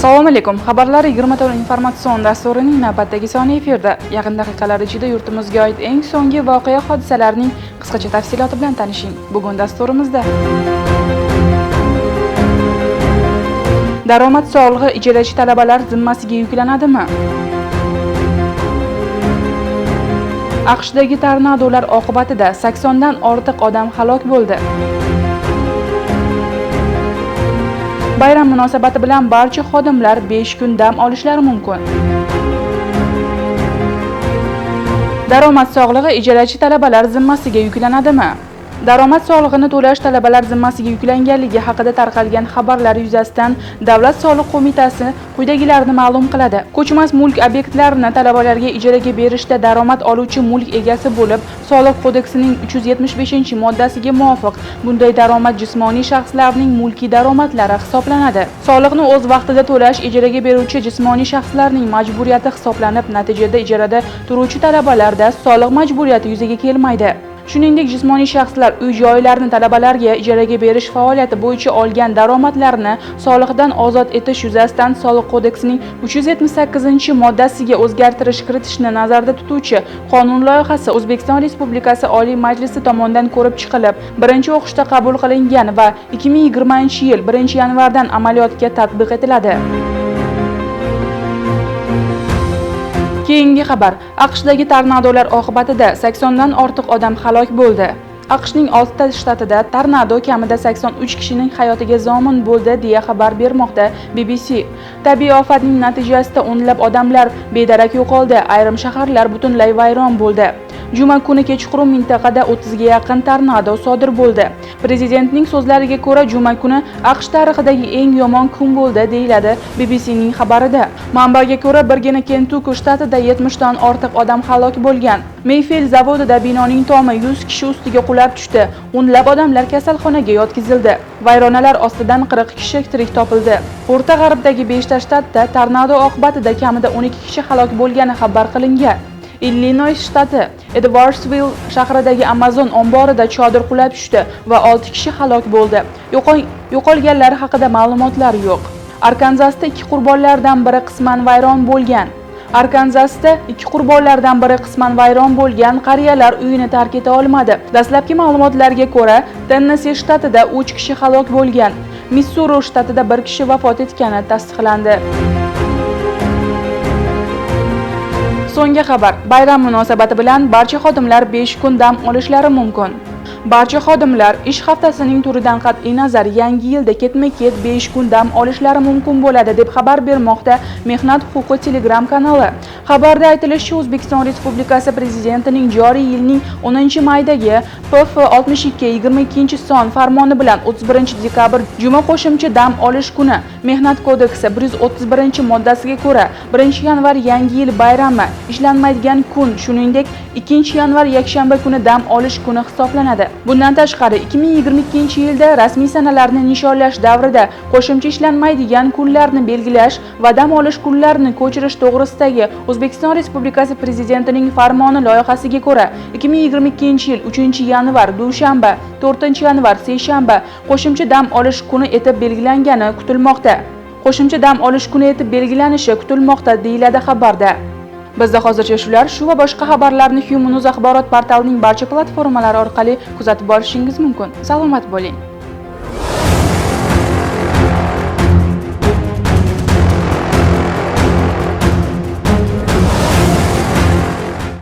Assalomu alaykum. Xabarlar 24 informatsion dasturining navbatdagi soni efirda. Yaqin daqiqalar ichida yurtimizga oid eng so'nggi voqea hodisalarning qisqacha tafsiloti bilan tanishing. Bugun dasturimizda daromad solig'i ijarachi talabalar zimmasiga yuklanadimi? AQSHdagi tornadolar oqibatida 80 dan ortiq odam halok bo'ldi. Bayram munosabati bilan barcha xodimlar 5 kun dam olishlari mumkin. Daromad solig'i ijarachi talabalar zimmasiga yuklanadimi? Daromad solig'ini to'lash talabalar zimmasiga yuklanganligi haqida tarqalgan xabarlar yuzasidan Davlat soliq qo'mitasi quyidagilarni ma'lum qiladi. Ko'chmas mulk obyektlarini talabalarga ijaraga berishda daromad oluvchi mulk egasi bo'lib, Soliq kodeksining 375-moddasiga muvofiq bunday daromad jismoniy shaxslarning mulkiy daromadlari hisoblanadi. Soliqni o'z vaqtida to'lash ijaraga beruvchi jismoniy shaxslarning majburiyati hisoblanib, natijada ijarada turuvchi talabalarda soliq majburiyati yuzaga kelmaydi. Shuningdek, jismoniy shaxslar uy-joylarni talabalarga ijaraga berish faoliyati bo'yicha olgan daromadlarini soliqdan ozod etish yuzasidan Soliq kodeksining 378-moddasiga o'zgartirish kiritishni nazarda tutuvchi qonun loyihasi O'zbekiston Respublikasi Oliy Majlisi tomonidan ko'rib chiqilib, birinchi o'qishda qabul qilingan va 2020-yil 1-yanvardan amaliyotga tatbiq etiladi. Keyingi xabar. AQShdagi tornadolar oqibatida 80 dan ortiq odam halok bo'ldi. AQShning 6 ta shtatida tornado kamida 83 kishining hayotiga zomin bo'ldi deya xabar bermoqda BBC. Tabiiy ofatning natijasida o'nlab odamlar bedarak yo'qoldi, ayrim shaharlar butunlay vayron bo'ldi. Juma kuni kechqurun mintaqada 30 ga yaqin tornado sodir bo'ldi. Prezidentning so'zlariga ko'ra, juma kuni AQSh tarixidagi eng yomon kun bo'ldi, deyiladi BBCning xabarida. Manbaga ko'ra, birgina Kentuki shtatida 70 dan ortiq odam halok bo'lgan. Mayfield zavodida binoning tomi 100 kishi ustiga qulab tushdi. O'nlab odamlar kasalxonaga yotqizildi. Vayronalar ostidan 40 kishi tirik topildi. O'rta G'arbdagi 5 ta shtatda tornado oqibatida kamida 12 kishi halok bo'lgani xabar qilingan. Illinois shtati Edwardsville shahridagi Amazon omborida chodir qulab tushdi va 6 kishi halok bo'ldi. Yo'qolganlar haqida ma'lumotlar yo'q. Arkanzasda 2 qurbonlardan biri qisman vayron bo'lgan. Qariyalar uyini tark eta olmadi. Dastlabki ma'lumotlarga ko'ra, Tennessee shtatida 3 kishi halok bo'lgan. Missuri shtatida 1 kishi vafot etgani tasdiqlandi. So'nggi xabar. Bayram munosabati bilan barcha xodimlar 5 kun dam olishlari mumkin. Barcha xodimlar ish haftasining turidan qat'iy nazar yangi yilda ketma-ket 5 kun dam olishlari mumkin bo'ladi deb xabar bermoqda Mehnat huquqi Telegram kanali. Xabarda aytilishicha, O'zbekiston Respublikasi Prezidentining joriy yilning 10-maydagi PF 62-22-son farmoni bilan 31-dekabr juma qo'shimcha dam olish kuni Mehnat kodeksi 131-moddasiga ko'ra 1-yanvar yangi yil bayrami ishlanmaydigan kun, shuningdek 2-yanvar yakshanba kuni dam olish kuni hisoblanadi. Bundan tashqari 2022-yilda rasmiy sanalarni nishonlash davrida qo'shimcha ishlanmaydigan kunlarni belgilash va dam olish kunlarini ko'chirish to'g'risidagi O'zbekiston Respublikasi Prezidentining farmoni loyihasiga ko'ra 2022-yil 3-yanvar dushanba, 4-yanvar seshanba qo'shimcha dam olish kuni etib belgilangani kutilmoqda. Qo'shimcha dam olish kuni etib belgilanishi kutilmoqda, deyiladi xabarda. Bizda hozircha shular, shu va boshqa xabarlarni Human News axborot portalining barcha platformalari orqali kuzatib borishingiz mumkin. Salomat bo'ling.